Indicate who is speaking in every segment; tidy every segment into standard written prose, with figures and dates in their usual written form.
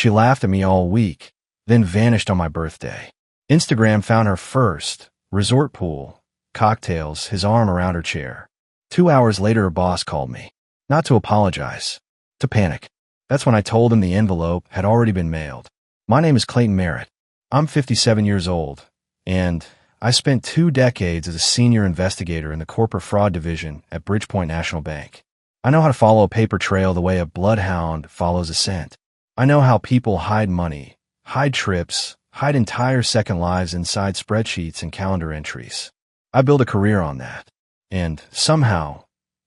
Speaker 1: She laughed at me all week, then vanished on my birthday. Instagram found her first. Resort pool, cocktails, his arm around her chair. 2 hours later, her boss called me. Not to apologize, to panic. That's when I told him the envelope had already been mailed. My name is Clayton Merritt. I'm 57 years old, and I spent 2 decades as a senior investigator in the corporate fraud division at Bridgepoint National Bank. I know how to follow a paper trail the way a bloodhound follows a scent. I know how people hide money, hide trips, hide entire second lives inside spreadsheets and calendar entries. I built a career on that. And somehow,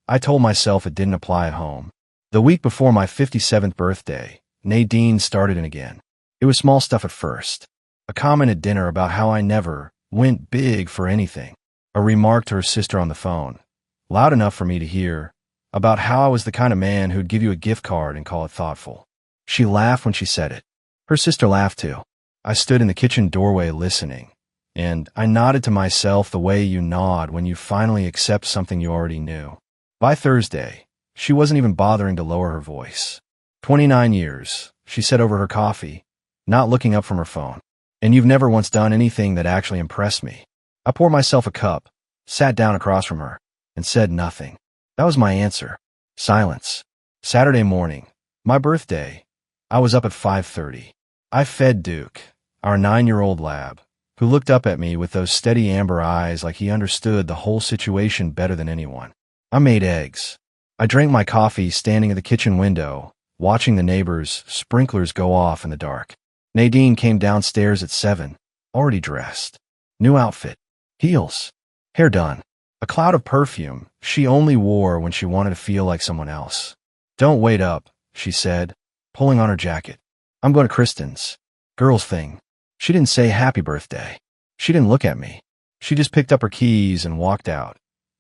Speaker 1: I told myself it didn't apply at home. The week before my 57th birthday, Nadine started in again. It was small stuff at first. A comment at dinner about how I never went big for anything. A remark to her sister on the phone, loud enough for me to hear, about how I was the kind of man who'd give you a gift card and call it thoughtful. She laughed when she said it. Her sister laughed too. I stood in the kitchen doorway listening, and I nodded to myself the way you nod when you finally accept something you already knew. By Thursday, she wasn't even bothering to lower her voice. 29 years, she said over her coffee, not looking up from her phone. And you've never once done anything that actually impressed me. I poured myself a cup, sat down across from her, and said nothing. That was my answer. Silence. Saturday morning, my birthday, I was up at 5:30. I fed Duke, our 9-year-old lab, who looked up at me with those steady amber eyes like he understood the whole situation better than anyone. I made eggs. I drank my coffee standing at the kitchen window, watching the neighbors' sprinklers go off in the dark. Nadine came downstairs at 7, already dressed. New outfit, heels, hair done, a cloud of perfume she only wore when she wanted to feel like someone else. Don't wait up, she said, pulling on her jacket. I'm going to Kristen's. Girls thing. She didn't say happy birthday. She didn't look at me. She just picked up her keys and walked out,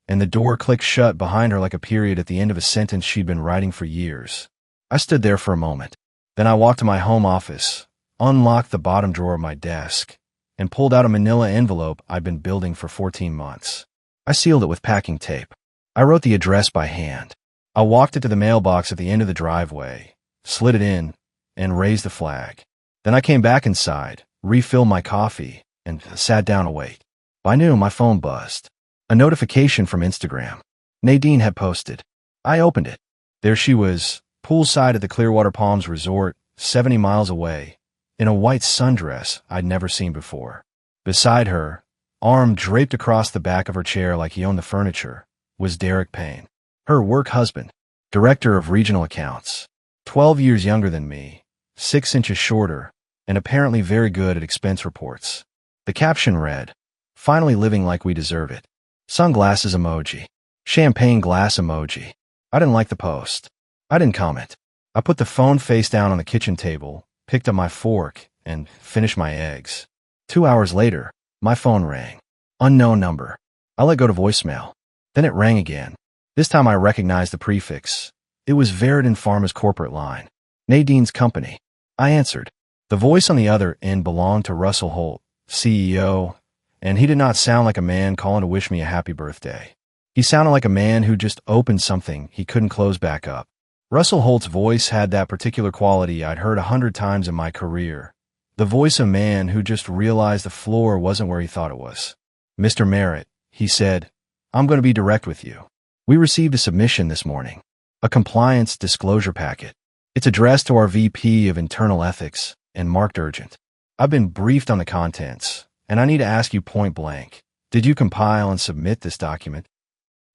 Speaker 1: and the door clicked shut behind her like a period at the end of a sentence she'd been writing for years. I stood there for a moment. Then I walked to my home office, unlocked the bottom drawer of my desk, and pulled out a manila envelope I'd been building for 14 months. I sealed it with packing tape. I wrote the address by hand. I walked it to the mailbox at the end of the driveway, slid it in, and raised the flag. Then I came back inside, refilled my coffee, and sat down to wait. By noon, my phone buzzed. A notification from Instagram. Nadine had posted. I opened it. There she was, poolside at the Clearwater Palms Resort, 70 miles away, in a white sundress I'd never seen before. Beside her, arm draped across the back of her chair like he owned the furniture, was Derek Payne, her work husband, director of regional accounts, 12 years younger than me, 6 inches shorter, and apparently very good at expense reports. The caption read, "Finally living like we deserve it." Sunglasses emoji. Champagne glass emoji. I didn't like the post. I didn't comment. I put the phone face down on the kitchen table, picked up my fork, and finished my eggs. 2 hours later, my phone rang. Unknown number. I let go to voicemail. Then it rang again. This time I recognized the prefix. It was Veridan Pharma's corporate line. Nadine's company. I answered. The voice on the other end belonged to Russell Holt, CEO, and he did not sound like a man calling to wish me a happy birthday. He sounded like a man who just opened something he couldn't close back up. Russell Holt's voice had that particular quality I'd heard 100 times in my career. The voice of a man who just realized the floor wasn't where he thought it was. "Mr. Merritt," he said, "I'm going to be direct with you. We received a submission this morning, a compliance disclosure packet. It's addressed to our VP of Internal Ethics and marked urgent. I've been briefed on the contents, and I need to ask you point blank, did you compile and submit this document?"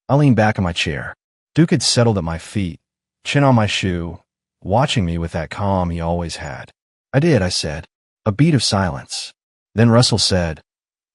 Speaker 1: I leaned back in my chair. Duke had settled at my feet, chin on my shoe, watching me with that calm he always had. "I did," I said. A beat of silence. Then Russell said,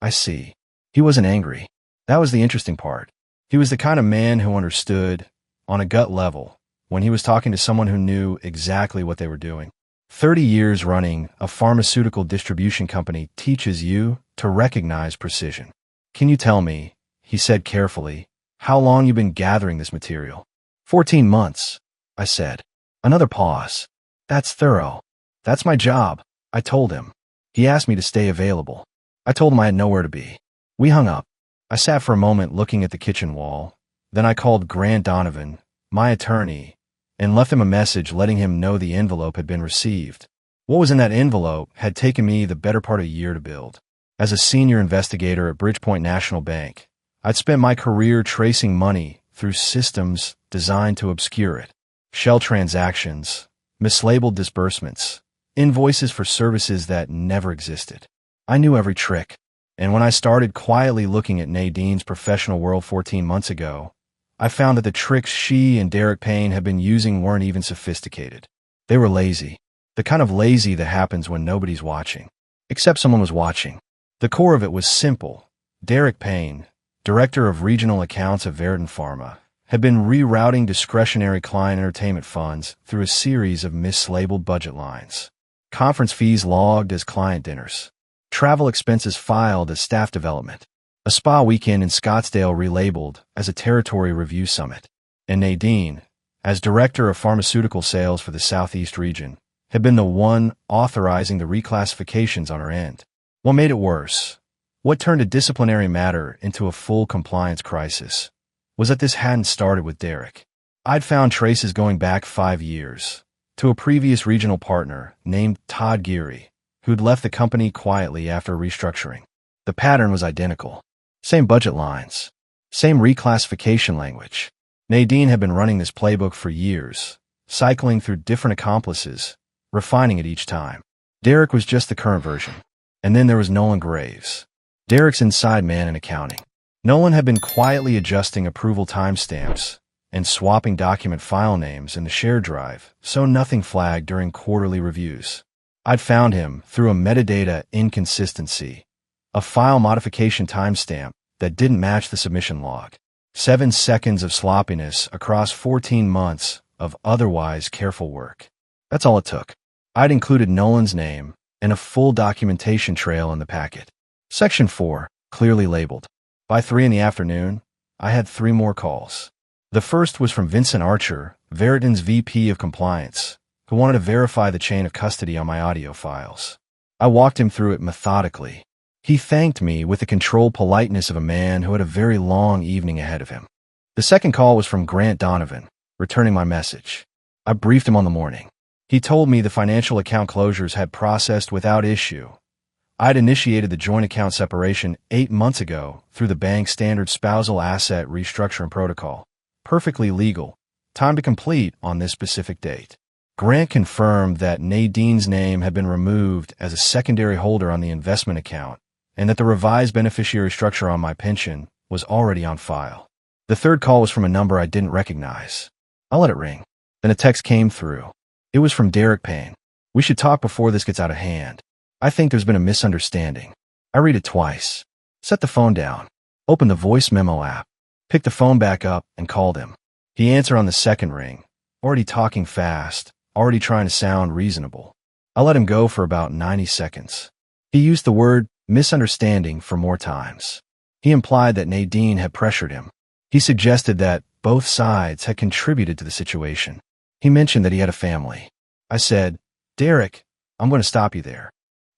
Speaker 1: "I see." He wasn't angry. That was the interesting part. He was the kind of man who understood, on a gut level, when he was talking to someone who knew exactly what they were doing. 30 years running a pharmaceutical distribution company teaches you to recognize precision. "Can you tell me," he said carefully, "how long you've been gathering this material?" 14 months, I said. Another pause. "That's thorough." "That's my job," I told him. He asked me to stay available. I told him I had nowhere to be. We hung up. I sat for a moment looking at the kitchen wall. Then I called Grant Donovan, my attorney, and left him a message letting him know the envelope had been received. What was in that envelope had taken me the better part of a year to build. As a senior investigator at Bridgepoint National Bank, I'd spent my career tracing money through systems designed to obscure it. Shell transactions, mislabeled disbursements, invoices for services that never existed. I knew every trick. And when I started quietly looking at Nadine's professional world 14 months ago, I found that the tricks she and Derek Payne had been using weren't even sophisticated. They were lazy. The kind of lazy that happens when nobody's watching. Except someone was watching. The core of it was simple. Derek Payne, director of regional accounts at Veritin Pharma, had been rerouting discretionary client entertainment funds through a series of mislabeled budget lines. Conference fees logged as client dinners. Travel expenses filed as staff development. A spa weekend in Scottsdale relabeled as a territory review summit. And Nadine, as director of pharmaceutical sales for the Southeast region, had been the one authorizing the reclassifications on her end. What made it worse, what turned a disciplinary matter into a full compliance crisis, was that this hadn't started with Derek. I'd found traces going back 5 years, to a previous regional partner named Todd Geary, who'd left the company quietly after restructuring. The pattern was identical. Same budget lines, same reclassification language. Nadine had been running this playbook for years, cycling through different accomplices, refining it each time. Derek was just the current version. And then there was Nolan Graves, Derek's inside man in accounting. Nolan had been quietly adjusting approval timestamps and swapping document file names in the shared drive, so nothing flagged during quarterly reviews. I'd found him through a metadata inconsistency, a file modification timestamp that didn't match the submission log. 7 seconds of sloppiness across 14 months of otherwise careful work. That's all it took. I'd included Nolan's name and a full documentation trail in the packet. Section 4, clearly labeled. By 3 in the afternoon, I had 3 more calls. The first was from Vincent Archer, Veritin's VP of Compliance, who wanted to verify the chain of custody on my audio files. I walked him through it methodically. He thanked me with the controlled politeness of a man who had a very long evening ahead of him. The second call was from Grant Donovan, returning my message. I briefed him on the morning. He told me the financial account closures had processed without issue. I'd initiated the joint account separation 8 months ago through the bank's standard spousal asset restructuring protocol. Perfectly legal. Time to complete on this specific date. Grant confirmed that Nadine's name had been removed as a secondary holder on the investment account and that the revised beneficiary structure on my pension was already on file. The third call was from a number I didn't recognize. I let it ring. Then a text came through. It was from Derek Payne. We should talk before this gets out of hand. I think there's been a misunderstanding. I read it twice. Set the phone down. Opened the voice memo app. Picked the phone back up and called him. He answered on the second ring. Already talking fast. Already trying to sound reasonable. I let him go for about 90 seconds. He used the word misunderstanding for more times. He implied that Nadine had pressured him. He suggested that both sides had contributed to the situation. He mentioned that he had a family. I said, Derek, I'm going to stop you there.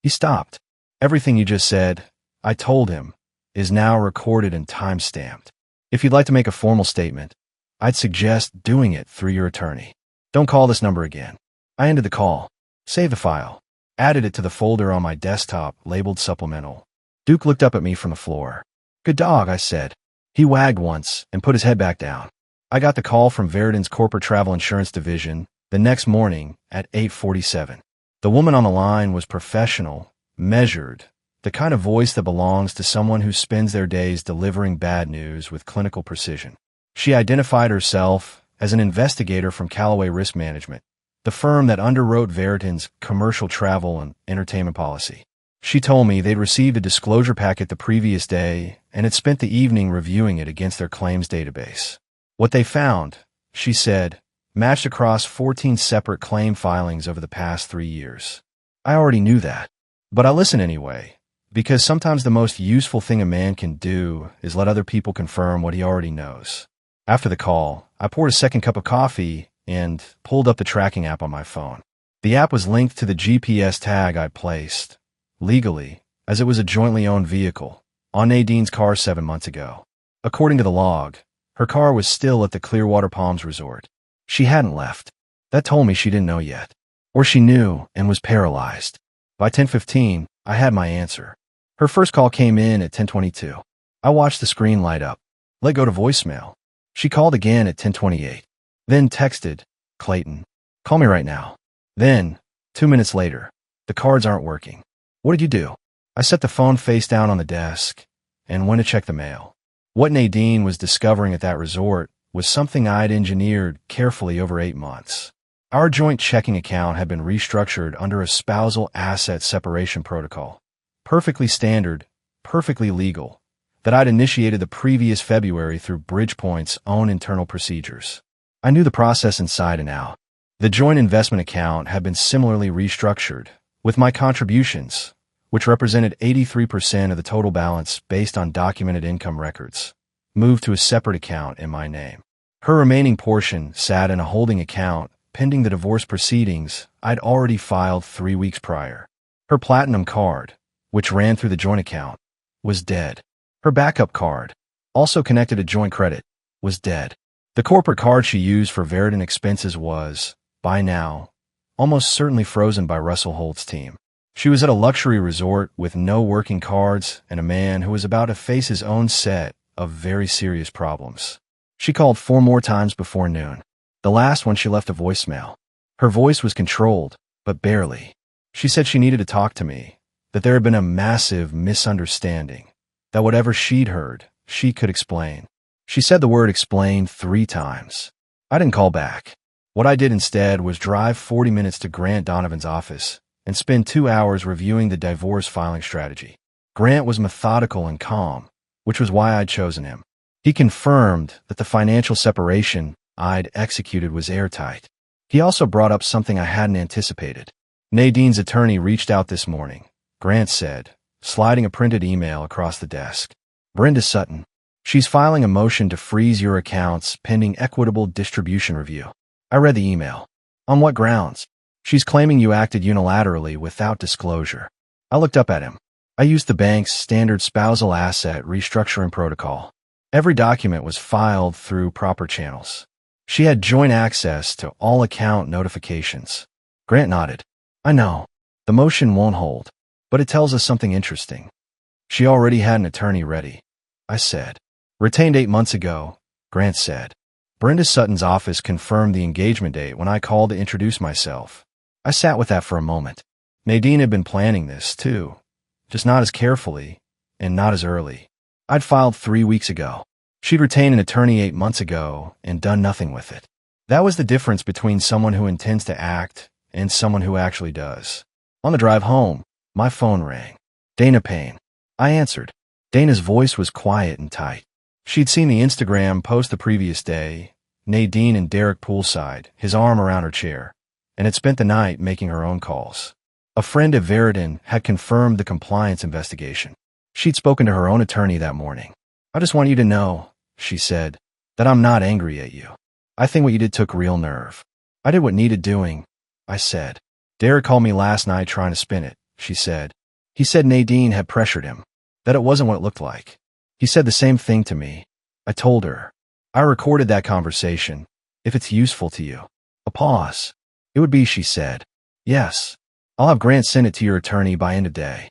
Speaker 1: He stopped. Everything you just said, I told him, is now recorded and time-stamped. If you'd like to make a formal statement, I'd suggest doing it through your attorney. Don't call this number again. I ended the call. Saved the file. Added it to the folder on my desktop labeled supplemental. Duke looked up at me from the floor. Good dog, I said. He wagged once and put his head back down. I got the call from Veritin's corporate travel insurance division the next morning at 8:47. The woman on the line was professional, measured, the kind of voice that belongs to someone who spends their days delivering bad news with clinical precision. She identified herself as an investigator from Callaway Risk Management, the firm that underwrote Veritin's commercial travel and entertainment policy. She told me they'd received a disclosure packet the previous day and had spent the evening reviewing it against their claims database. What they found, she said, matched across 14 separate claim filings over the past 3 years. I already knew that, but I listened anyway, because sometimes the most useful thing a man can do is let other people confirm what he already knows. After the call, I poured a second cup of coffee and pulled up the tracking app on my phone. The app was linked to the GPS tag I'd placed, legally, as it was a jointly owned vehicle, on Nadine's car 7 months ago. According to the log, her car was still at the Clearwater Palms Resort. She hadn't left. That told me she didn't know yet. Or she knew and was paralyzed. By 10:15, I had my answer. Her first call came in at 10:22. I watched the screen light up. Let go to voicemail. She called again at 10:28. Then texted, Clayton, call me right now. Then, 2 minutes later, the cards aren't working. What did you do? I set the phone face down on the desk and went to check the mail. What Nadine was discovering at that resort was something I'd engineered carefully over 8 months. Our joint checking account had been restructured under a spousal asset separation protocol. Perfectly standard, perfectly legal, that I'd initiated the previous February through Bridgepoint's own internal procedures. I knew the process inside and out. The joint investment account had been similarly restructured, with my contributions, which represented 83% of the total balance based on documented income records, moved to a separate account in my name. Her remaining portion sat in a holding account pending the divorce proceedings I'd already filed 3 weeks prior. Her platinum card, which ran through the joint account, was dead. Her backup card, also connected to joint credit, was dead. The corporate card she used for Veritan expenses was, by now, almost certainly frozen by Russell Holt's team. She was at a luxury resort with no working cards and a man who was about to face his own set of very serious problems. She called 4 more times before noon. The last one she left a voicemail. Her voice was controlled, but barely. She said she needed to talk to me, that there had been a massive misunderstanding, that whatever she'd heard, she could explain. She said the word explain 3 times. I didn't call back. What I did instead was drive 40 minutes to Grant Donovan's office and spend 2 hours reviewing the divorce filing strategy. Grant was methodical and calm, which was why I'd chosen him. He confirmed that the financial separation I'd executed was airtight. He also brought up something I hadn't anticipated. Nadine's attorney reached out this morning, Grant said, sliding a printed email across the desk. Brenda Sutton. She's filing a motion to freeze your accounts pending equitable distribution review. I read the email. On what grounds? She's claiming you acted unilaterally without disclosure. I looked up at him. I used the bank's standard spousal asset restructuring protocol. Every document was filed through proper channels. She had joint access to all account notifications. Grant nodded. I know. The motion won't hold, but it tells us something interesting. She already had an attorney ready. I said. Retained 8 months ago, Grant said. Brenda Sutton's office confirmed the engagement date when I called to introduce myself. I sat with that for a moment. Nadine had been planning this, too, just not as carefully and not as early. I'd filed 3 weeks ago. She'd retained an attorney 8 months ago and done nothing with it. That was the difference between someone who intends to act and someone who actually does. On the drive home, my phone rang. Dana Payne. I answered. Dana's voice was quiet and tight. She'd seen the Instagram post the previous day, Nadine and Derek poolside, his arm around her chair, and had spent the night making her own calls. A friend at Veritan had confirmed the compliance investigation. She'd spoken to her own attorney that morning. I just want you to know, she said, that I'm not angry at you. I think what you did took real nerve. I did what needed doing, I said. Derek called me last night trying to spin it, she said. He said Nadine had pressured him, that it wasn't what it looked like. He said the same thing to me. I told her. I recorded that conversation, if it's useful to you. A pause. It would be, she said. Yes. I'll have Grant send it to your attorney by end of day.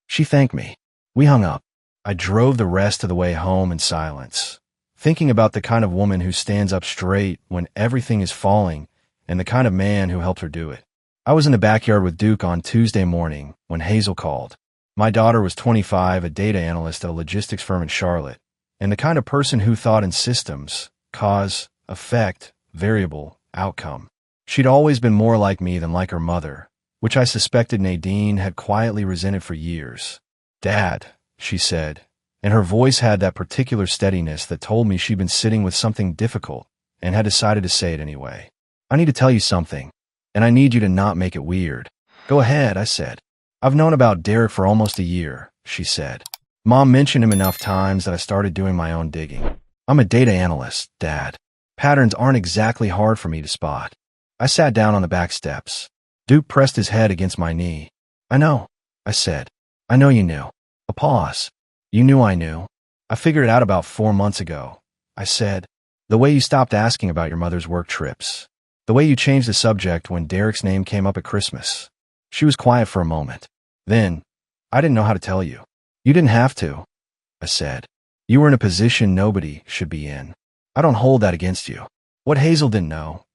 Speaker 1: She thanked me. We hung up. I drove the rest of the way home in silence, thinking about the kind of woman who stands up straight when everything is falling and the kind of man who helped her do it. I was in the backyard with Duke on Tuesday morning when Hazel called. My daughter was 25, a data analyst at a logistics firm in Charlotte, and the kind of person who thought in systems, cause, effect, variable, outcome. She'd always been more like me than like her mother, which I suspected Nadine had quietly resented for years. Dad, she said, and her voice had that particular steadiness that told me she'd been sitting with something difficult and had decided to say it anyway. I need to tell you something, and I need you to not make it weird. Go ahead, I said. I've known about Derek for almost a year, she said. Mom mentioned him enough times that I started doing my own digging. I'm a data analyst, Dad. Patterns aren't exactly hard for me to spot. I sat down on the back steps. Duke pressed his head against my knee. I know, I said. I know you knew. A pause. You knew I knew. I figured it out about 4 months ago, I said. The way you stopped asking about your mother's work trips. The way you changed the subject when Derek's name came up at Christmas. She was quiet for a moment. Then, I didn't know how to tell you. You didn't have to, I said. You were in a position nobody should be in. I don't hold that against you. What Hazel didn't know,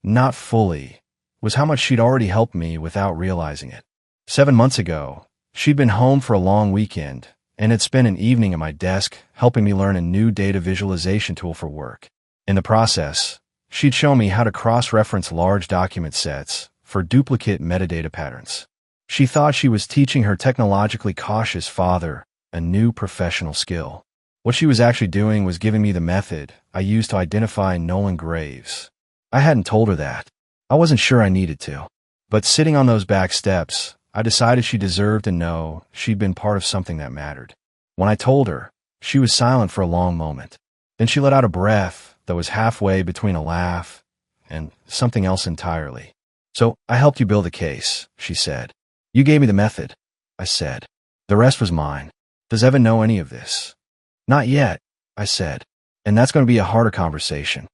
Speaker 1: not fully, was how much she'd already helped me without realizing it. 7 months ago, she'd been home for a long weekend and had spent an evening at my desk helping me learn a new data visualization tool for work. In the process, she'd shown me how to cross-reference large document sets for duplicate metadata patterns. She thought she was teaching her technologically cautious father a new professional skill. What she was actually doing was giving me the method I used to identify Nolan Graves. I hadn't told her that. I wasn't sure I needed to. But sitting on those back steps, I decided she deserved to know she'd been part of something that mattered. When I told her, she was silent for a long moment. Then she let out a breath that was halfway between a laugh and something else entirely. So, I helped you build a case, she said. You gave me the method, I said. The rest was mine. Does Evan know any of this? Not yet, I said. And that's going to be a harder conversation.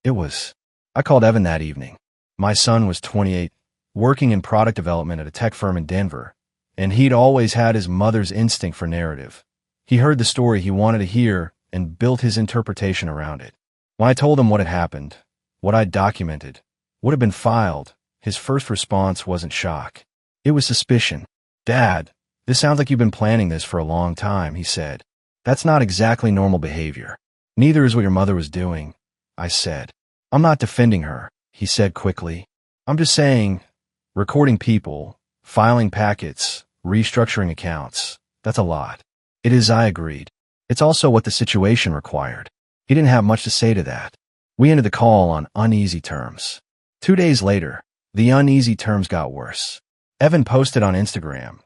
Speaker 1: It was. I called Evan that evening. My son was 28, working in product development at a tech firm in Denver, and he'd always had his mother's instinct for narrative. He heard the story he wanted to hear and built his interpretation around it. When I told him what had happened, what I'd documented, what had been filed, his first response wasn't shock. It was suspicion. Dad, this sounds like you've been planning this for a long time, he said. That's not exactly normal behavior. Neither is what your mother was doing, I said. I'm not defending her, he said quickly. I'm just saying, recording people, filing packets, restructuring accounts, that's a lot. It is, I agreed. It's also what the situation required. He didn't have much to say to that. We ended the call on uneasy terms. 2 days later, the uneasy terms got worse. Evan posted on Instagram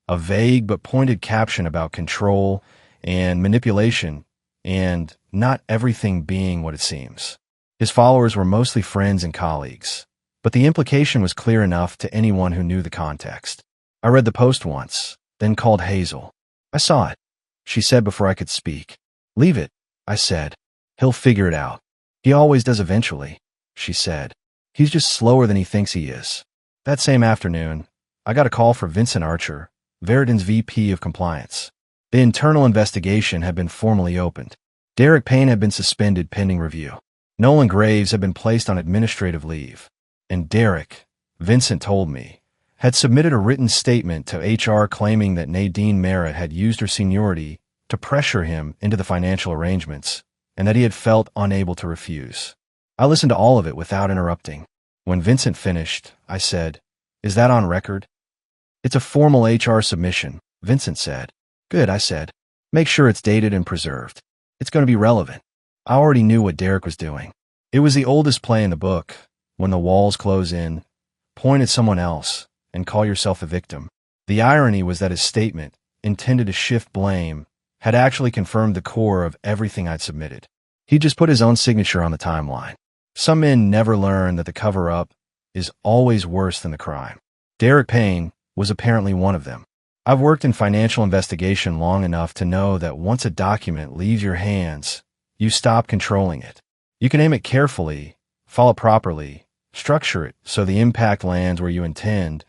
Speaker 1: a vague but pointed caption about control and manipulation and not everything being what it seems. His followers were mostly friends and colleagues, but the implication was clear enough to anyone who knew the context. I read the post once, then called Hazel. I saw it, she said before I could speak. Leave it, I said. He'll figure it out. He always does eventually, she said. He's just slower than he thinks he is. That same afternoon, I got a call for Vincent Archer, Veridan's VP of Compliance. The internal investigation had been formally opened. Derek Payne had been suspended pending review. Nolan Graves had been placed on administrative leave. And Derek, Vincent told me, had submitted a written statement to HR claiming that Nadine Merritt had used her seniority to pressure him into the financial arrangements, and that he had felt unable to refuse. I listened to all of it without interrupting. When Vincent finished, I said, Is that on record? It's a formal HR submission, Vincent said. Good, I said. Make sure it's dated and preserved. It's going to be relevant. I already knew what Derek was doing. It was the oldest play in the book. When the walls close in, point at someone else and call yourself a victim. The irony was that his statement, intended to shift blame, had actually confirmed the core of everything I'd submitted. He just put his own signature on the timeline. Some men never learn that the cover-up is always worse than the crime. Derek Payne was apparently one of them. I've worked in financial investigation long enough to know that once a document leaves your hands, you stop controlling it. You can aim it carefully, follow properly, structure it so the impact lands where you intend,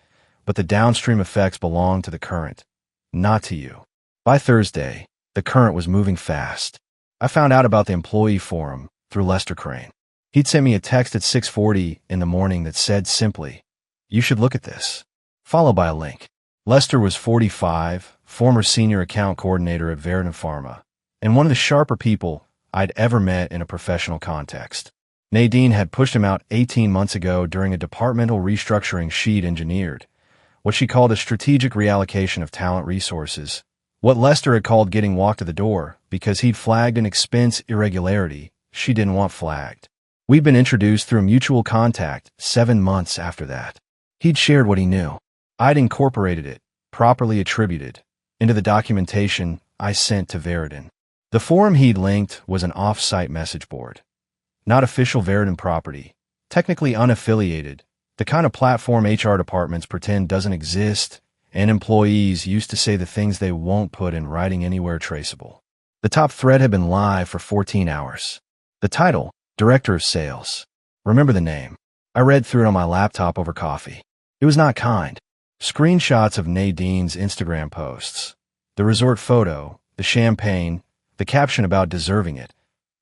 Speaker 1: but the downstream effects belong to the current, not to you. By Thursday, the current was moving fast. I found out about the employee forum through Lester Crane. He'd sent me a text at 6:40 in the morning that said simply, "You should look at this," followed by a link. Lester was 45, former senior account coordinator at Veridan Pharma, and one of the sharper people I'd ever met in a professional context. Nadine had pushed him out 18 months ago during a departmental restructuring she'd engineered, what she called a strategic reallocation of talent resources, what Lester had called getting walked to the door because he'd flagged an expense irregularity she didn't want flagged. We'd been introduced through a mutual contact 7 months after that. He'd shared what he knew. I'd incorporated it, properly attributed, into the documentation I sent to Veridan. The forum he'd linked was an off-site message board. Not official Veridan property, technically unaffiliated, the kind of platform HR departments pretend doesn't exist, and employees used to say the things they won't put in writing anywhere traceable. The top thread had been live for 14 hours. The title, Director of Sales. Remember the name. I read through it on my laptop over coffee. It was not kind. Screenshots of Nadine's Instagram posts. The resort photo, the champagne, the caption about deserving it,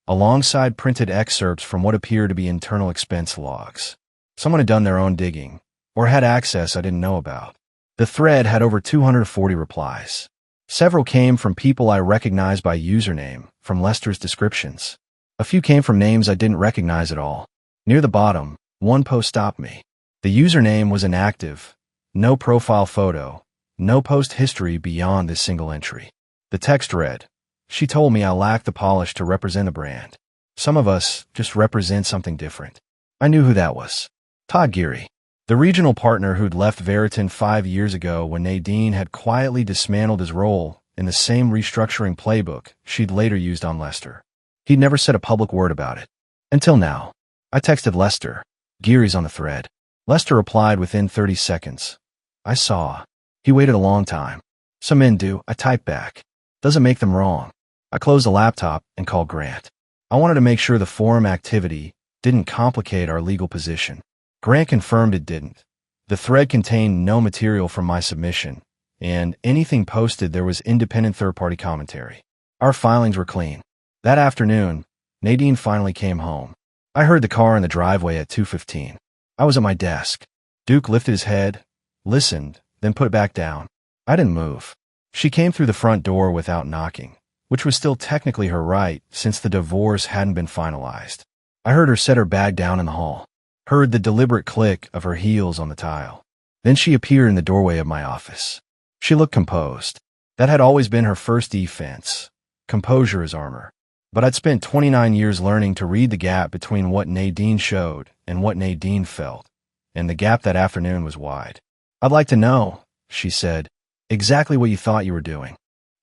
Speaker 1: alongside printed excerpts from what appeared to be internal expense logs. Someone had done their own digging, or had access I didn't know about. The thread had over 240 replies. Several came from people I recognized by username, from Lester's descriptions. A few came from names I didn't recognize at all. Near the bottom, one post stopped me. The username was inactive. No profile photo. No post history beyond this single entry. The text read, "She told me I lack the polish to represent the brand. Some of us just represent something different." I knew who that was. Todd Geary, the regional partner who'd left Veriton 5 years ago when Nadine had quietly dismantled his role in the same restructuring playbook she'd later used on Lester. He'd never said a public word about it. Until now. I texted Lester. "Geary's on the thread." Lester replied within 30 seconds. "I saw." He waited a long time. "Some men do," I typed back. "Doesn't make them wrong." I closed the laptop and called Grant. I wanted to make sure the forum activity didn't complicate our legal position. Grant confirmed it didn't. The thread contained no material from my submission, and anything posted there was independent third-party commentary. Our filings were clean. That afternoon, Nadine finally came home. I heard the car in the driveway at 2:15. I was at my desk. Duke lifted his head, listened, then put it back down. I didn't move. She came through the front door without knocking, which was still technically her right since the divorce hadn't been finalized. I heard her set her bag down in the hall, heard the deliberate click of her heels on the tile. Then she appeared in the doorway of my office. She looked composed. That had always been her first defense. Composure is armor. But I'd spent 29 years learning to read the gap between what Nadine showed and what Nadine felt, and the gap that afternoon was wide. "I'd like to know," she said, "exactly what you thought you were doing."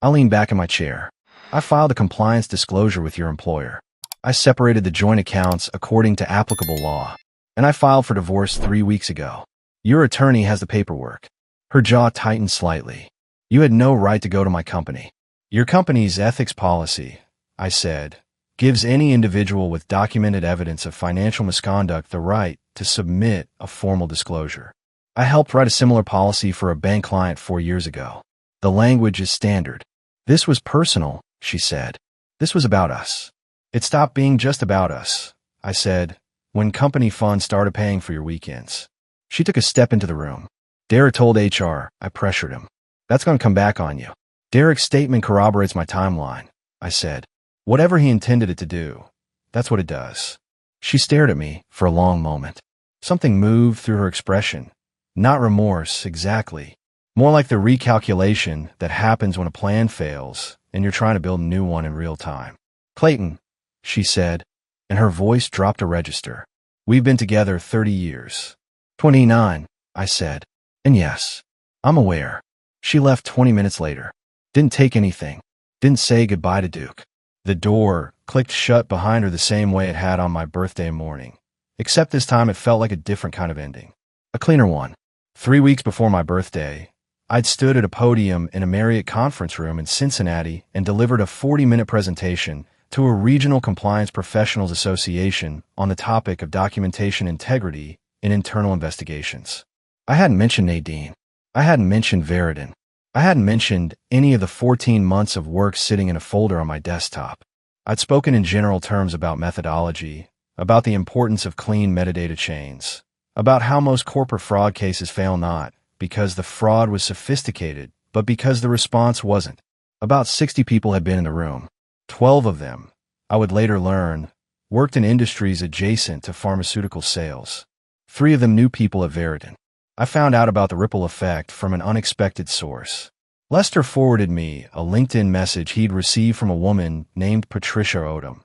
Speaker 1: I leaned back in my chair. "I filed a compliance disclosure with your employer. I separated the joint accounts according to applicable law, and I filed for divorce 3 weeks ago. Your attorney has the paperwork." Her jaw tightened slightly. "You had no right to go to my company. Your company's ethics policy," I said, "gives any individual with documented evidence of financial misconduct the right to submit a formal disclosure. I helped write a similar policy for a bank client 4 years ago. The language is standard." "This was personal," she said. "This was about us." "It stopped being just about us," I said, "when company funds started paying for your weekends." She took a step into the room. "Derek told HR," I pressured him. "That's going to come back on you." "Derek's statement corroborates my timeline," I said. "Whatever he intended it to do, that's what it does." She stared at me for a long moment. Something moved through her expression. Not remorse, exactly. More like the recalculation that happens when a plan fails and you're trying to build a new one in real time. "Clayton," she said, and her voice dropped a register. "We've been together 30 years. 29, I said. "And yes, I'm aware." She left 20 minutes later. Didn't take anything. Didn't say goodbye to Duke. The door clicked shut behind her the same way it had on my birthday morning, except this time it felt like a different kind of ending. A cleaner one. 3 weeks before my birthday, I'd stood at a podium in a Marriott conference room in Cincinnati and delivered a 40-minute presentation to a regional compliance professionals association on the topic of documentation integrity in internal investigations. I hadn't mentioned Nadine. I hadn't mentioned Veriton. I hadn't mentioned any of the 14 months of work sitting in a folder on my desktop. I'd spoken in general terms about methodology, about the importance of clean metadata chains, about how most corporate fraud cases fail not because the fraud was sophisticated, but because the response wasn't. About 60 people had been in the room. 12 of them, I would later learn, worked in industries adjacent to pharmaceutical sales. 3 of them knew people at Veriton. I found out about the ripple effect from an unexpected source. Lester forwarded me a LinkedIn message he'd received from a woman named Patricia Odom,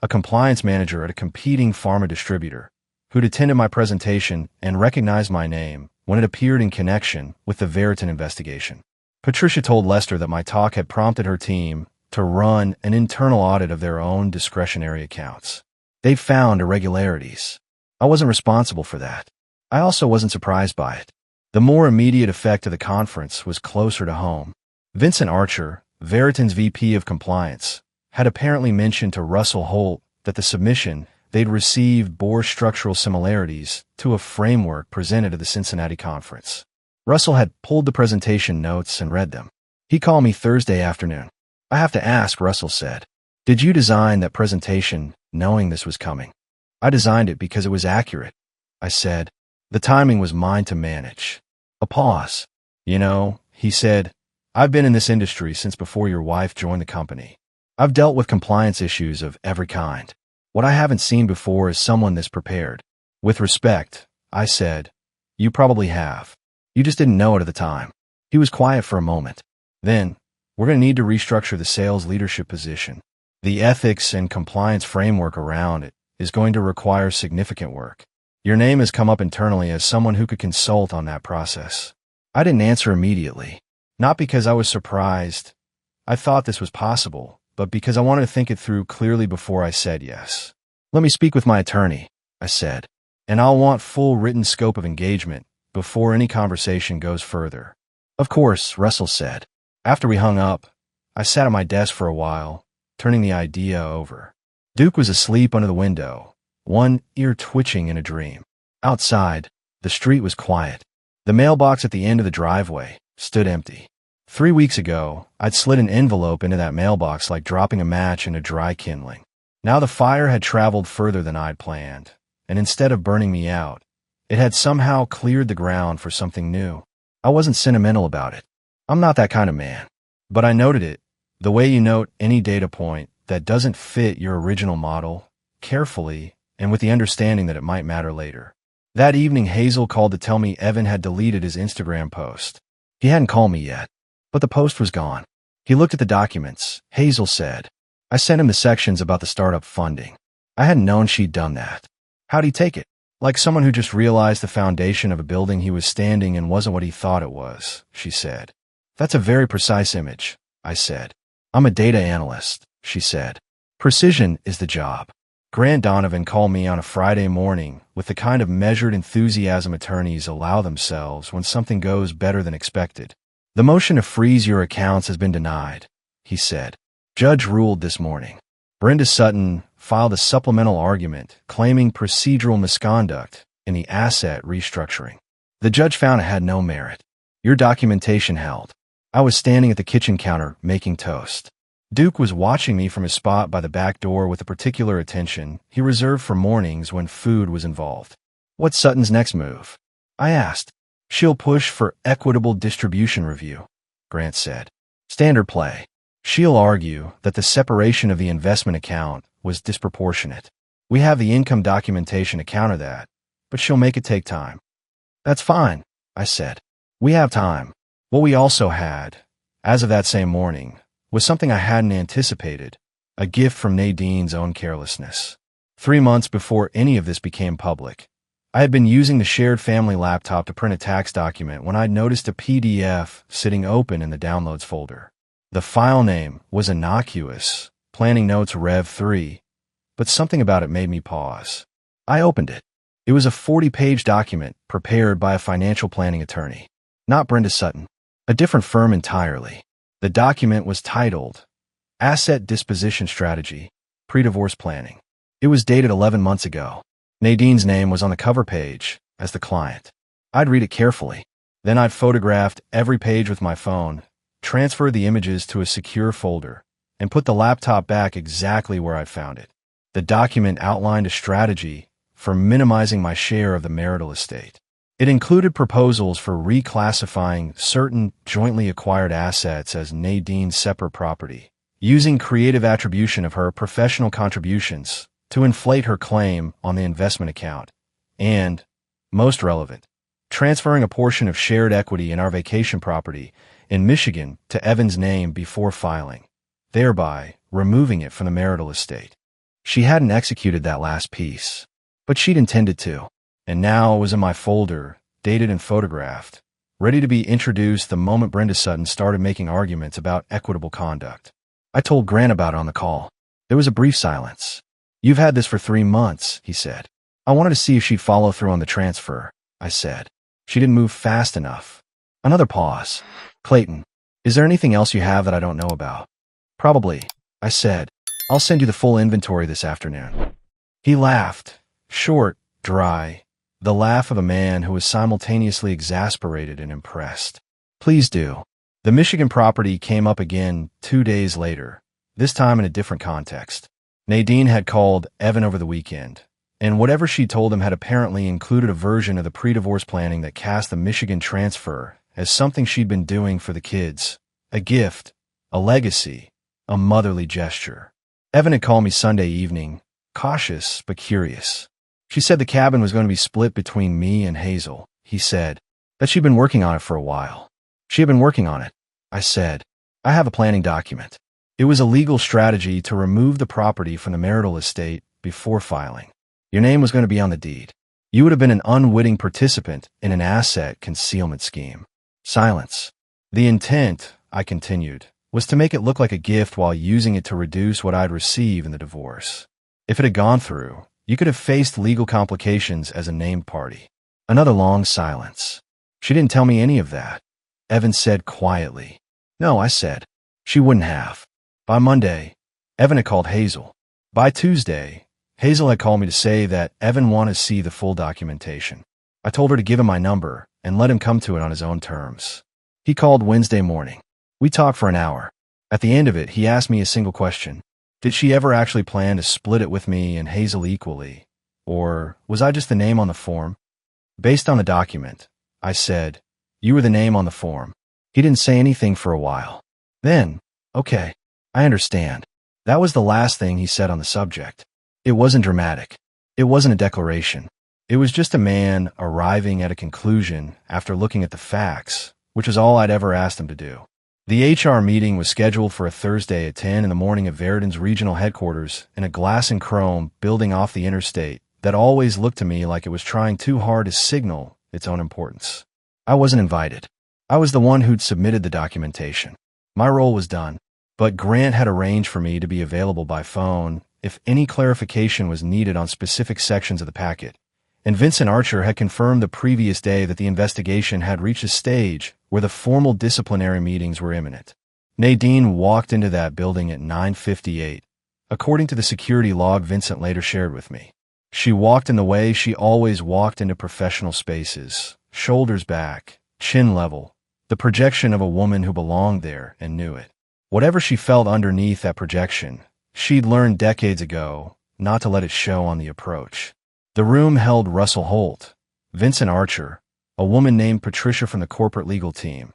Speaker 1: a compliance manager at a competing pharma distributor, who'd attended my presentation and recognized my name when it appeared in connection with the Veriton investigation. Patricia told Lester that my talk had prompted her team to run an internal audit of their own discretionary accounts. They'd found irregularities. I wasn't responsible for that. I also wasn't surprised by it. The more immediate effect of the conference was closer to home. Vincent Archer, Veriton's VP of Compliance, had apparently mentioned to Russell Holt that the submission they'd received bore structural similarities to a framework presented at the Cincinnati conference. Russell had pulled the presentation notes and read them. He called me Thursday afternoon. "I have to ask," Russell said. "Did you design that presentation knowing this was coming?" "I designed it because it was accurate," I said. "The timing was mine to manage." A pause. "You know," he said, "I've been in this industry since before your wife joined the company. I've dealt with compliance issues of every kind. What I haven't seen before is someone this prepared." "With respect," I said, "you probably have. You just didn't know it at the time." He was quiet for a moment. Then, "We're going to need to restructure the sales leadership position. The ethics and compliance framework around it is going to require significant work. Your name has come up internally as someone who could consult on that process." I didn't answer immediately. Not because I was surprised. I thought this was possible, but because I wanted to think it through clearly before I said yes. "Let me speak with my attorney," I said, "and I'll want full written scope of engagement before any conversation goes further." "Of course," Russell said. After we hung up, I sat at my desk for a while, turning the idea over. Duke was asleep under the window, one ear twitching in a dream. Outside, the street was quiet. The mailbox at the end of the driveway stood empty. 3 weeks ago, I'd slid an envelope into that mailbox like dropping a match in a dry kindling. Now the fire had traveled further than I'd planned, and instead of burning me out, it had somehow cleared the ground for something new. I wasn't sentimental about it. I'm not that kind of man. But I noted it, the way you note any data point that doesn't fit your original model, carefully, and with the understanding that it might matter later. That evening, Hazel called to tell me Evan had deleted his Instagram post. He hadn't called me yet, but the post was gone. He looked at the documents, Hazel said. I sent him the sections about the startup funding. I hadn't known she'd done that. How'd he take it? Like someone who just realized the foundation of a building he was standing in wasn't what he thought it was, she said. That's a very precise image, I said. I'm a data analyst, she said. Precision is the job. Grant Donovan called me on a Friday morning with the kind of measured enthusiasm attorneys allow themselves when something goes better than expected. The motion to freeze your accounts has been denied, he said. Judge ruled this morning. Brenda Sutton filed a supplemental argument claiming procedural misconduct in the asset restructuring. The judge found it had no merit. Your documentation held. I was standing at the kitchen counter making toast. Duke was watching me from his spot by the back door with a particular attention he reserved for mornings when food was involved. What's Sutton's next move? I asked. She'll push for equitable distribution review, Grant said. Standard play. She'll argue that the separation of the investment account was disproportionate. We have the income documentation to counter that, but she'll make it take time. That's fine, I said. We have time. What we also had, as of that same morning, was something I hadn't anticipated, a gift from Nadine's own carelessness. 3 months before any of this became public, I had been using the shared family laptop to print a tax document when I'd noticed a PDF sitting open in the Downloads folder. The file name was innocuous, Planning Notes Rev 3, but something about it made me pause. I opened it. It was a 40-page document prepared by a financial planning attorney. Not Brenda Sutton. A different firm entirely. The document was titled Asset Disposition Strategy, Pre-Divorce Planning. It was dated 11 months ago. Nadine's name was on the cover page as the client. I'd read it carefully. Then I'd photographed every page with my phone, transferred the images to a secure folder, and put the laptop back exactly where I'd found it. The document outlined a strategy for minimizing my share of the marital estate. It included proposals for reclassifying certain jointly acquired assets as Nadine's separate property, using creative attribution of her professional contributions to inflate her claim on the investment account, and, most relevant, transferring a portion of shared equity in our vacation property in Michigan to Evan's name before filing, thereby removing it from the marital estate. She hadn't executed that last piece, but she'd intended to. And now it was in my folder, dated and photographed, ready to be introduced the moment Brenda Sutton started making arguments about equitable conduct. I told Grant about it on the call. There was a brief silence. You've had this for 3 months, he said. I wanted to see if she'd follow through on the transfer, I said. She didn't move fast enough. Another pause. Clayton, is there anything else you have that I don't know about? Probably, I said. I'll send you the full inventory this afternoon. He laughed, short, dry, the laugh of a man who was simultaneously exasperated and impressed. Please do. The Michigan property came up again 2 days later, this time in a different context. Nadine had called Evan over the weekend, and whatever she told him had apparently included a version of the pre-divorce planning that cast the Michigan transfer as something she'd been doing for the kids, a gift, a legacy, a motherly gesture. Evan had called me Sunday evening, cautious but curious. She said the cabin was going to be split between me and Hazel. He said that she'd been working on it for a while. She had been working on it. I said, I have a planning document. It was a legal strategy to remove the property from the marital estate before filing. Your name was going to be on the deed. You would have been an unwitting participant in an asset concealment scheme. Silence. The intent, I continued, was to make it look like a gift while using it to reduce what I'd receive in the divorce. If it had gone through, you could have faced legal complications as a named party. Another long silence. She didn't tell me any of that. Evan said quietly. No, I said. She wouldn't have. By Monday, Evan had called Hazel. By Tuesday, Hazel had called me to say that Evan wanted to see the full documentation. I told her to give him my number and let him come to it on his own terms. He called Wednesday morning. We talked for an hour. At the end of it, he asked me a single question. Did she ever actually plan to split it with me and Hazel equally? Or was I just the name on the form? Based on the document, I said, you were the name on the form. He didn't say anything for a while. Then, okay, I understand. That was the last thing he said on the subject. It wasn't dramatic. It wasn't a declaration. It was just a man arriving at a conclusion after looking at the facts, which is all I'd ever asked him to do. The HR meeting was scheduled for a Thursday at 10 in the morning at Veridan's regional headquarters in a glass and chrome building off the interstate that always looked to me like it was trying too hard to signal its own importance. I wasn't invited. I was the one who'd submitted the documentation. My role was done, but Grant had arranged for me to be available by phone if any clarification was needed on specific sections of the packet, and Vincent Archer had confirmed the previous day that the investigation had reached a stage where the formal disciplinary meetings were imminent. Nadine walked into that building at 9:58, according to the security log Vincent later shared with me. She walked in the way she always walked into professional spaces, shoulders back, chin level, the projection of a woman who belonged there and knew it. Whatever she felt underneath that projection, she'd learned decades ago not to let it show on the approach. The room held Russell Holt, Vincent Archer, a woman named Patricia from the corporate legal team,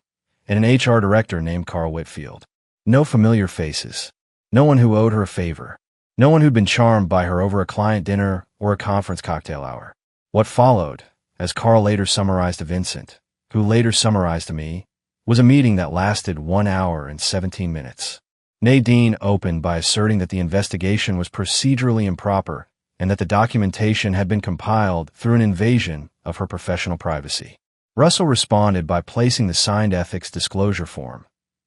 Speaker 1: and an HR director named Carl Whitfield. No familiar faces. No one who owed her a favor. No one who'd been charmed by her over a client dinner or a conference cocktail hour. What followed, as Carl later summarized to Vincent, who later summarized to me, was a meeting that lasted 1 hour and 17 minutes. Nadine opened by asserting that the investigation was procedurally improper and that the documentation had been compiled through an invasion of her professional privacy. Russell responded by placing the signed ethics disclosure form,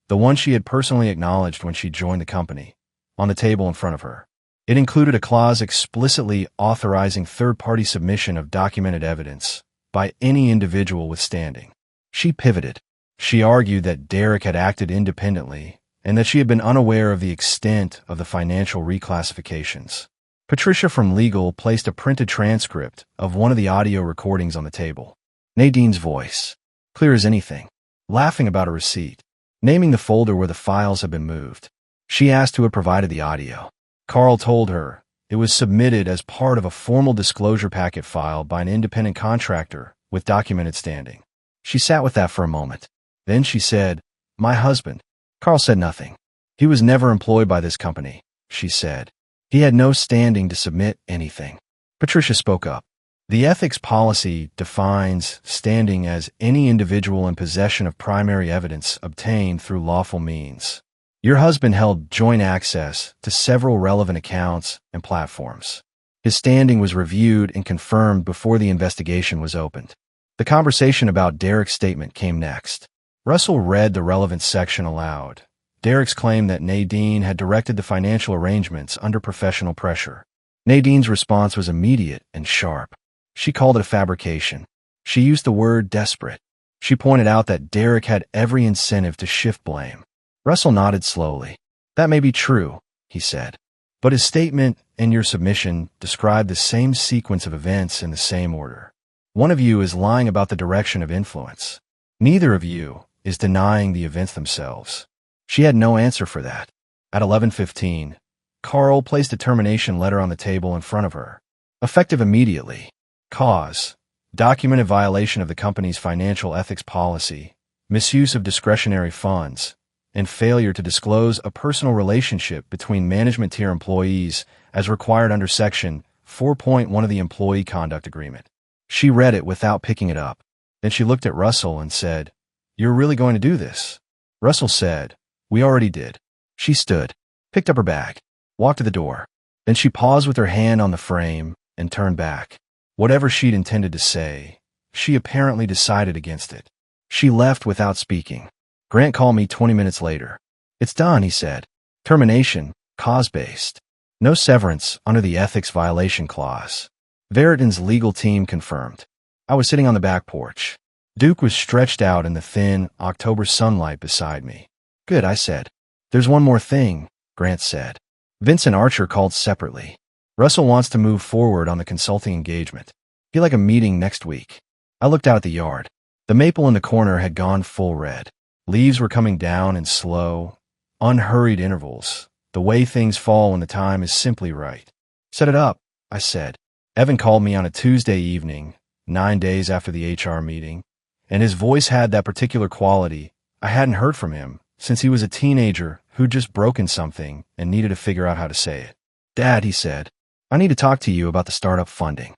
Speaker 1: the one she had personally acknowledged when she joined the company, on the table in front of her. It included a clause explicitly authorizing third-party submission of documented evidence by any individual with standing. She pivoted. She argued that Derek had acted independently and that she had been unaware of the extent of the financial reclassifications. Patricia from legal placed a printed transcript of one of the audio recordings on the table. Nadine's voice, clear as anything, laughing about a receipt, naming the folder where the files had been moved. She asked who had provided the audio. Carl told her it was submitted as part of a formal disclosure packet filed by an independent contractor with documented standing. She sat with that for a moment. Then she said, "My husband." Carl said nothing. "He was never employed by this company," she said. "He had no standing to submit anything." Patricia spoke up. "The ethics policy defines standing as any individual in possession of primary evidence obtained through lawful means. Your husband held joint access to several relevant accounts and platforms. His standing was reviewed and confirmed before the investigation was opened." The conversation about Derek's statement came next. Russell read the relevant section aloud. Derek's claim that Nadine had directed the financial arrangements under professional pressure. Nadine's response was immediate and sharp. She called it a fabrication. She used the word desperate. She pointed out that Derek had every incentive to shift blame. Russell nodded slowly. "That may be true," he said. But his statement and your submission describe the same sequence of events in the same order. One of you is lying about the direction of influence. Neither of you is denying the events themselves. She had no answer for that. At 11:15, Carl placed a termination letter on the table in front of her. Effective immediately. Cause: documented violation of the company's financial ethics policy, misuse of discretionary funds, and failure to disclose a personal relationship between management-tier employees as required under Section 4.1 of the Employee Conduct Agreement. She read it without picking it up. Then she looked at Russell and said, "You're really going to do this?" Russell said, "We already did." She stood, picked up her bag, walked to the door. Then she paused with her hand on the frame and turned back. Whatever she'd intended to say, she apparently decided against it. She left without speaking. Grant called me 20 minutes later. "It's done," he said. "Termination, cause-based. No severance under the ethics violation clause." Veriton's legal team confirmed. I was sitting on the back porch. Duke was stretched out in the thin October sunlight beside me. "Good," I said. "There's one more thing," Grant said. Vincent Archer called separately. "Russell wants to move forward on the consulting engagement. He'd like a meeting next week." I looked out at the yard. The maple in the corner had gone full red. Leaves were coming down in slow, unhurried intervals, the way things fall when the time is simply right. "Set it up," I said. Evan called me on a Tuesday evening, 9 days after the HR meeting, and his voice had that particular quality I hadn't heard from him since he was a teenager who'd just broken something and needed to figure out how to say it. "Dad," he said, "I need to talk to you about the startup funding."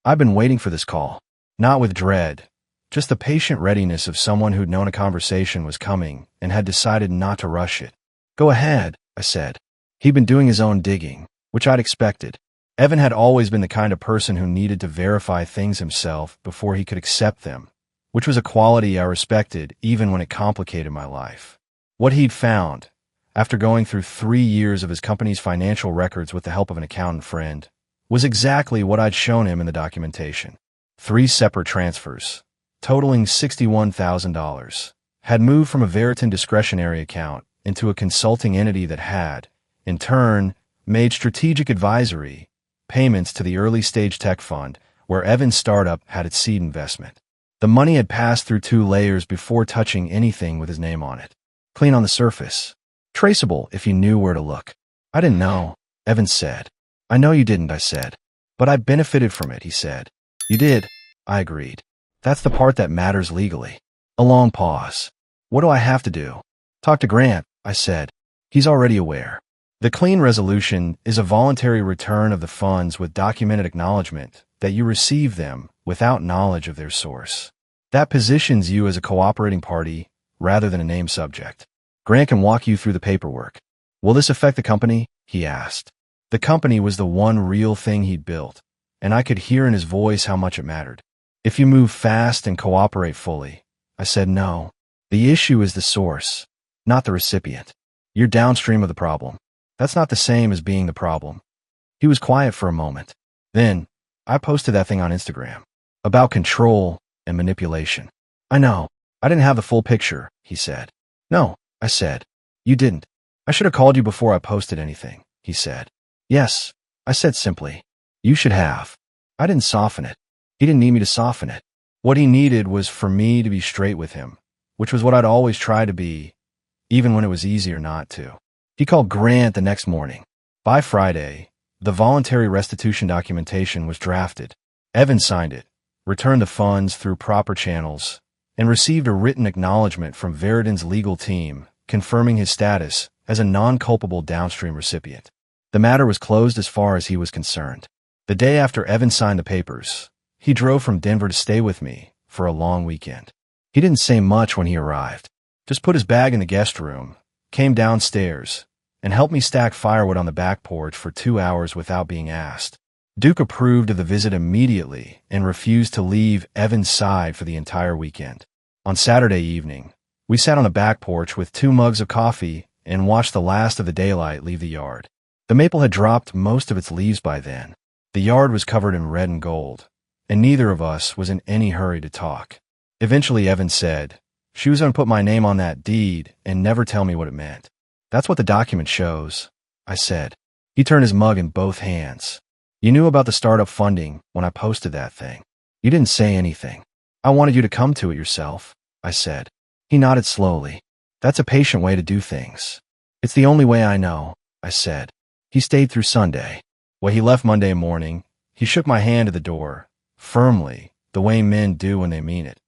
Speaker 1: I've been waiting for this call, not with dread, just the patient readiness of someone who'd known a conversation was coming and had decided not to rush it. "Go ahead," I said. He'd been doing his own digging, which I'd expected. Evan had always been the kind of person who needed to verify things himself before he could accept them, which was a quality I respected even when it complicated my life. What he'd found, after going through 3 years of his company's financial records with the help of an accountant friend, was exactly what I'd shown him in the documentation. 3 separate transfers, totaling $61,000, had moved from a Veriton discretionary account into a consulting entity that had, in turn, made strategic advisory payments to the early-stage tech fund where Evan's startup had its seed investment. The money had passed through 2 layers before touching anything with his name on it. Clean on the surface. Traceable if you knew where to look. "I didn't know," Evan said. "I know you didn't," I said. "But I benefited from it," he said. "You did," I agreed. "That's the part that matters legally." A long pause. "What do I have to do?" "Talk to Grant," I said. "He's already aware. The clean resolution is a voluntary return of the funds with documented acknowledgement that you received them without knowledge of their source. That positions you as a cooperating party rather than a named subject. Grant can walk you through the paperwork." "Will this affect the company?" he asked. The company was the one real thing he'd built, and I could hear in his voice how much it mattered. "If you move fast and cooperate fully," I said. "No. The issue is the source, not the recipient. You're downstream of the problem. That's not the same as being the problem." He was quiet for a moment. Then, I posted that thing on Instagram. About control and manipulation. "I know. I didn't have the full picture," he said. "No," I said. "You didn't. I should have called you before I posted anything," he said. "Yes," I said simply. "You should have." I didn't soften it. He didn't need me to soften it. What he needed was for me to be straight with him, which was what I'd always tried to be, even when it was easier not to. He called Grant the next morning. By Friday, the voluntary restitution documentation was drafted. Evan signed it, returned the funds through proper channels, and received a written acknowledgement from Veriton's legal team confirming his status as a non-culpable downstream recipient. The matter was closed as far as he was concerned. The day after Evan signed the papers, he drove from Denver to stay with me for a long weekend. He didn't say much when he arrived, just put his bag in the guest room, came downstairs, and helped me stack firewood on the back porch for 2 hours without being asked. Duke approved of the visit immediately and refused to leave Evan's side for the entire weekend. On Saturday evening, we sat on the back porch with 2 mugs of coffee and watched the last of the daylight leave the yard. The maple had dropped most of its leaves by then. The yard was covered in red and gold, and neither of us was in any hurry to talk. Eventually, Evan said, "She was going to put my name on that deed and never tell me what it meant." "That's what the document shows," I said. He turned his mug in both hands. You knew about the startup funding when I posted that thing. You didn't say anything. I wanted you to come to it yourself, I said. He nodded slowly. That's a patient way to do things. It's the only way I know, I said. He stayed through Sunday. When he left Monday morning, he shook my hand at the door, firmly, the way men do when they mean it,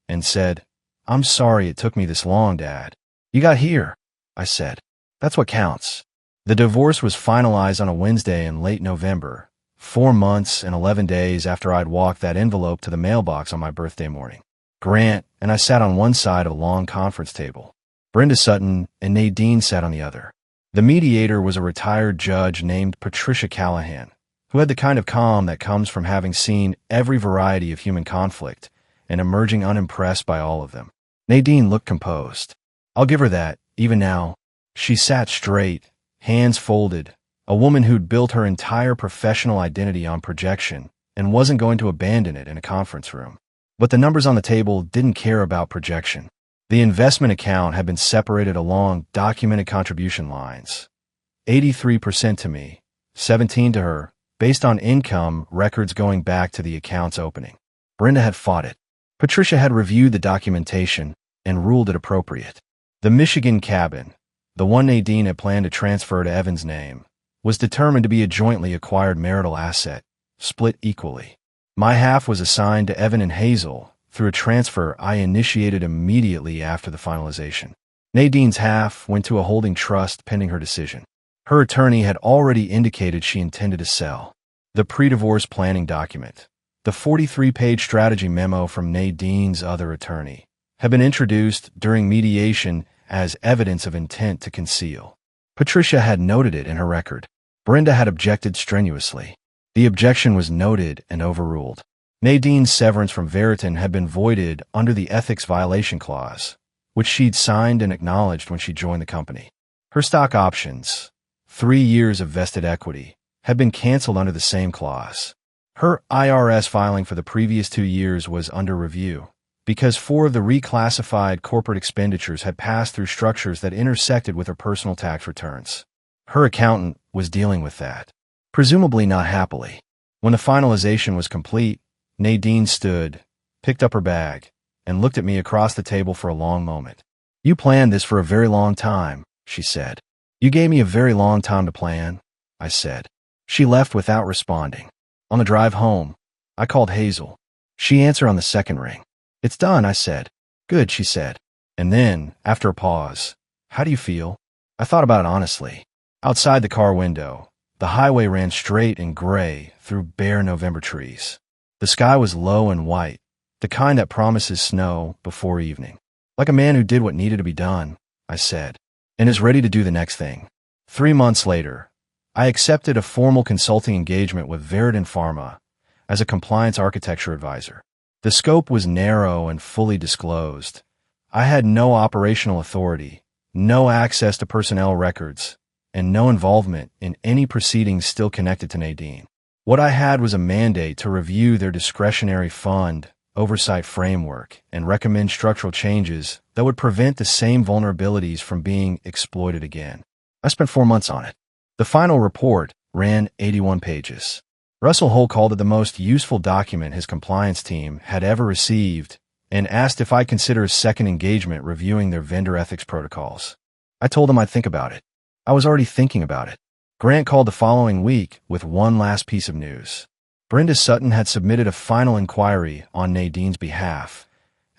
Speaker 1: and said, I'm sorry it took me this long, Dad. You got here, I said. That's what counts. The divorce was finalized on a Wednesday in late November, 4 months and 11 days after I'd walked that envelope to the mailbox on my birthday morning. Grant and I sat on one side of a long conference table. Brenda Sutton and Nadine sat on the other. The mediator was a retired judge named Patricia Callahan, who had the kind of calm that comes from having seen every variety of human conflict and emerging unimpressed by all of them. Nadine looked composed. I'll give her that, even now. She sat straight, hands folded, a woman who'd built her entire professional identity on projection and wasn't going to abandon it in a conference room. But the numbers on the table didn't care about projection. The investment account had been separated along documented contribution lines. 83% to me, 17% to her, based on income records going back to the account's opening. Brenda had fought it. Patricia had reviewed the documentation and ruled it appropriate. The Michigan cabin, the one Nadine had planned to transfer to Evan's name, was determined to be a jointly acquired marital asset, split equally. My half was assigned to Evan and Hazel through a transfer I initiated immediately after the finalization. Nadine's half went to a holding trust pending her decision. Her attorney had already indicated she intended to sell. The pre-divorce planning document, the 43-page strategy memo from Nadine's other attorney, had been introduced during mediation as evidence of intent to conceal. Patricia had noted it in her record. Brenda had objected strenuously. The objection was noted and overruled. Nadine's severance from Veriton had been voided under the ethics violation clause, which she'd signed and acknowledged when she joined the company. Her stock options, 3 years of vested equity, had been canceled under the same clause. Her IRS filing for the previous 2 years was under review, because 4 of the reclassified corporate expenditures had passed through structures that intersected with her personal tax returns. Her accountant was dealing with that, presumably not happily. When the finalization was complete, Nadine stood, picked up her bag, and looked at me across the table for a long moment. You planned this for a very long time, she said. You gave me a very long time to plan, I said. She left without responding. On the drive home, I called Hazel. She answered on the second ring. It's done, I said. Good, she said. And then, after a pause, how do you feel? I thought about it honestly. Outside the car window, the highway ran straight and gray through bare November trees. The sky was low and white, the kind that promises snow before evening. Like a man who did what needed to be done, I said, and is ready to do the next thing. 3 months later, I accepted a formal consulting engagement with Veriton Pharma as a compliance architecture advisor. The scope was narrow and fully disclosed. I had no operational authority, no access to personnel records, and no involvement in any proceedings still connected to Nadine. What I had was a mandate to review their discretionary fund oversight framework and recommend structural changes that would prevent the same vulnerabilities from being exploited again. I spent 4 months on it. The final report ran 81 pages. Russell Hull called it the most useful document his compliance team had ever received and asked if I'd consider a second engagement reviewing their vendor ethics protocols. I told him I'd think about it. I was already thinking about it. Grant called the following week with one last piece of news. Brenda Sutton had submitted a final inquiry on Nadine's behalf,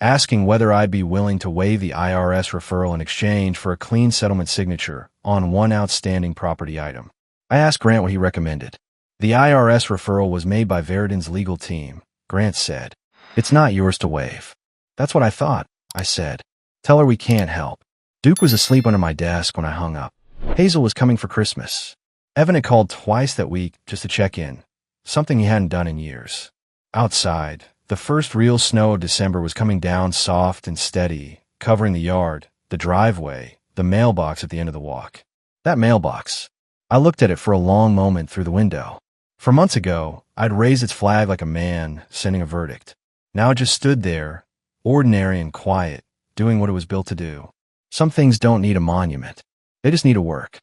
Speaker 1: asking whether I'd be willing to waive the IRS referral in exchange for a clean settlement signature on one outstanding property item. I asked Grant what he recommended. The IRS referral was made by Veriton's legal team, Grant said. It's not yours to waive. That's what I thought, I said. Tell her we can't help. Duke was asleep under my desk when I hung up. Hazel was coming for Christmas. Evan had called twice that week just to check in, something he hadn't done in years. Outside, the first real snow of December was coming down soft and steady, covering the yard, the driveway, the mailbox at the end of the walk. That mailbox. I looked at it for a long moment through the window. For months ago, I'd raised its flag like a man sending a verdict. Now it just stood there, ordinary and quiet, doing what it was built to do. Some things don't need a monument. They just need to work.